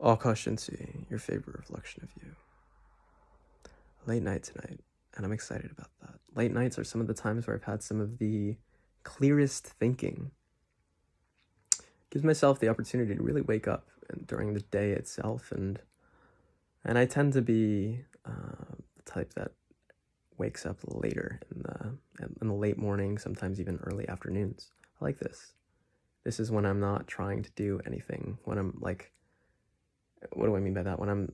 Akash Inti, your favorite reflection of you. Late night tonight, and I'm excited about that. Late nights are some of the times where I've had some of the clearest thinking. Gives myself the opportunity to really wake up and during the day itself, and I tend to be the type that wakes up later in the late morning, sometimes even early afternoons. I like this. This is when I'm not trying to do anything. When I'm like, what do I mean by that? When I'm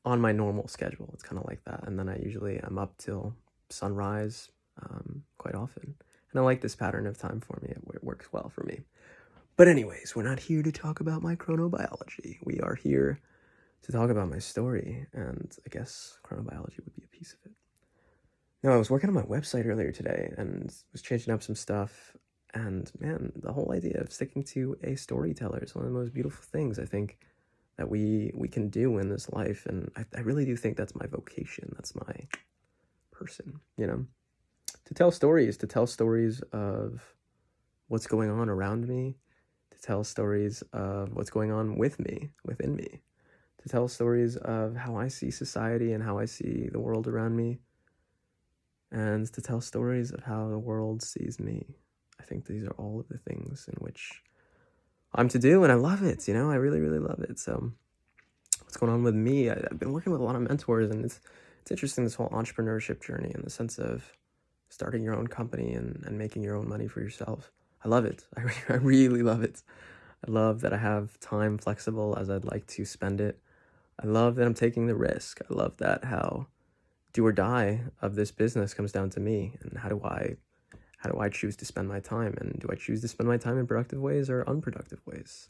on my normal schedule, it's kind of like that. And then I'm up till sunrise quite often. And I like this pattern of time for me. It works well for me. But anyways, we're not here to talk about my chronobiology. We are here to talk about my story, and I guess chronobiology would be a piece of it. No, I was working on my website earlier today and was changing up some stuff, and man, the whole idea of sticking to a storyteller is one of the most beautiful things I think that we can do in this life, and I really do think that's my vocation. That's my person, to tell stories of what's going on around me, to tell stories of what's going on within me, to tell stories of how I see society and how I see the world around me, and to tell stories of how the world sees me. I think these are all of the things in which I'm to do, and I love it. I really, really love it. So what's going on with me? I've been working with a lot of mentors, and it's interesting, this whole entrepreneurship journey in the sense of starting your own company and making your own money for yourself. I love it. I really love it. I love that I have time flexible as I'd like to spend it. I love that I'm taking the risk. I love that how do or die of this business comes down to me, and how do I choose to spend my time, and do I choose to spend my time in productive ways or unproductive ways?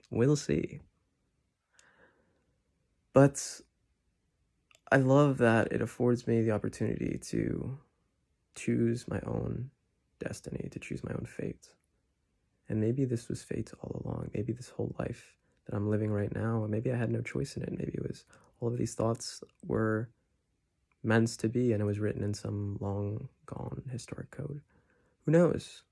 We'll see. But I love that it affords me the opportunity to choose my own destiny, to choose my own fate. And maybe this was fate all along. Maybe this whole life that I'm living right now, maybe I had no choice in it. Maybe it was all of these thoughts were meant to be, and it was written in some long gone historic code. Who knows?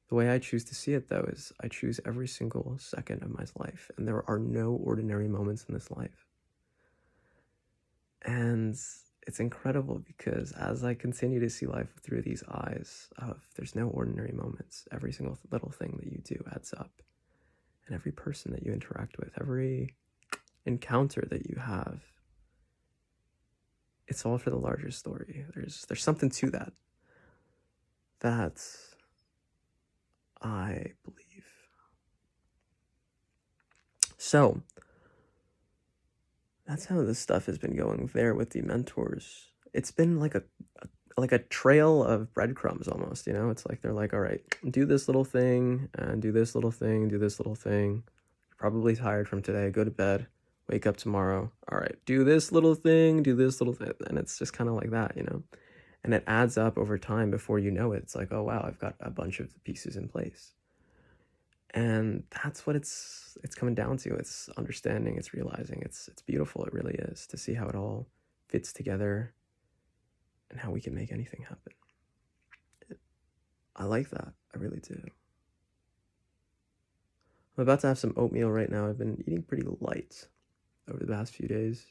The way I choose to see it, though, is I choose every single second of my life, and there are no ordinary moments in this life. And it's incredible because as I continue to see life through these eyes of there's no ordinary moments, every single little thing that you do adds up. And every person that you interact with, every encounter that you have, it's all for the larger story. There's something to that I believe. So that's how this stuff has been going there with the mentors. It's been like a trail of breadcrumbs almost, It's like they're like, all right, do this little thing and do this little thing, do this little thing. You're probably tired from today. Go to bed. Wake up tomorrow. All right, do this little thing, do this little thing. And it's just kind of like that, And it adds up over time before you know it. It's like, oh, wow, I've got a bunch of the pieces in place. And that's what it's coming down to. It's understanding, it's realizing, it's beautiful. It really is, to see how it all fits together and how we can make anything happen. I like that. I really do. I'm about to have some oatmeal right now. I've been eating pretty light over the past few days.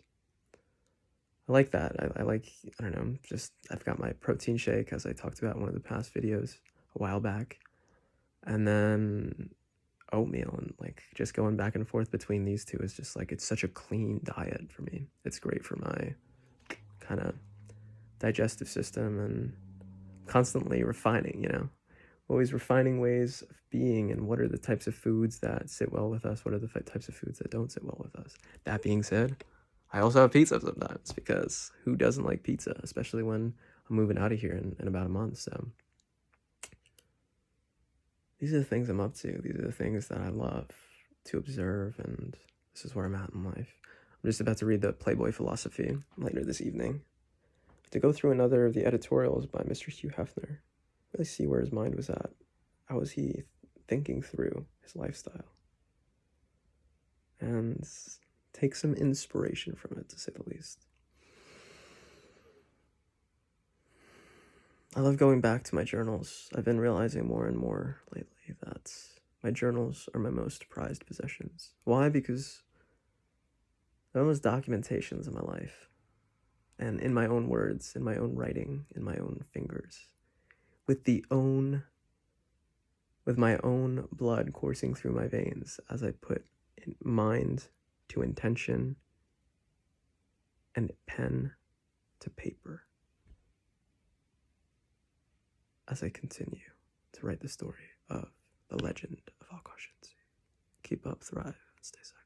I like that. I like, I don't know, just I've got my protein shake, as I talked about in one of the past videos a while back. And then oatmeal, and like just going back and forth between these two is just like, it's such a clean diet for me. It's great for my kind of digestive system, and constantly refining, always refining ways of being, and what are the types of foods that sit well with us, what are the types of foods that don't sit well with us. That being said, I also have pizza sometimes, because who doesn't like pizza, especially when I'm moving out of here in about a month. So these are the things I'm up to. These are the things that I love to observe, and this is where I'm at in life. I'm just about to read the Playboy Philosophy later this evening, to go through another of the editorials by Mr. Hugh Hefner, really see where his mind was at. How was he thinking through his lifestyle? And take some inspiration from it, to say the least. I love going back to my journals. I've been realizing more and more lately that My journals are my most prized possessions. Why? Because they're almost documentations of my life. And in my own words, in my own writing, in my own fingers. With my own blood coursing through my veins as I put mind to intention and pen to paper. As I continue to write the story of the legend of Akash Inti. Keep up, thrive, and stay safe.